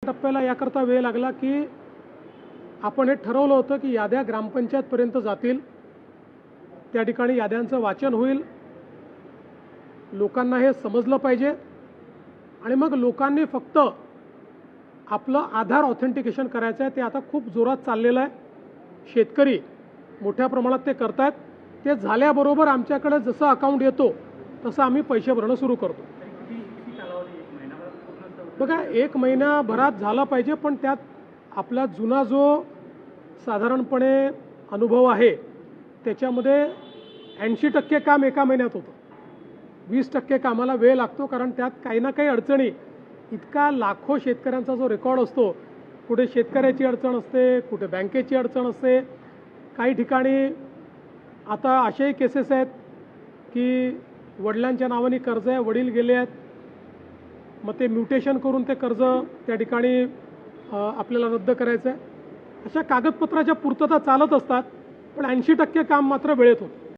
टप्प्याला याकरता वेळ लागला की आपण हे ठरवलं होतं की याद्या ग्रामपंचायतपर्यंत जातील, त्या ठिकाणी याद्यांचं वाचन होईल, लोकांना हे समजलं पाहिजे आणि मग लोकांनी फक्त आपलं आधार ऑथेंटिकेशन करायचं आहे. ते आता खूप जोरात चाललेलं आहे. शेतकरी मोठ्या प्रमाणात ते करतात. ते झाल्याबरोबर आमच्याकडे जसं अकाउंट येतो तसं आम्ही पैसे भरणं सुरू करतो. बघा, 1 महिन्याभरात झालं पाहिजे, पण त्यात आपला जुना जो साधारणपणे अनुभव आहे त्याच्यामध्ये 80% काम 1 महिन्यात होतं. 20% कामाला वेळ लागतो, कारण त्यात काही ना काही अडचणी, इतका लाखो शेतकऱ्यांचा जो रेकॉर्ड असतो, कुठे शेतकऱ्याची अडचण असते, कुठे बँकेची अडचण असते. काही ठिकाणी आता अशाही केसेस आहेत की वडिलांच्या नावाने कर्ज आहे, वडील गेले आहेत, मग ते म्युटेशन करून ते कर्ज त्या ठिकाणी आपल्याला रद्द करायचं आहे. अशा कागदपत्राच्या पूर्तता चालत असतात, पण 80% काम मात्र वेळेत होतं.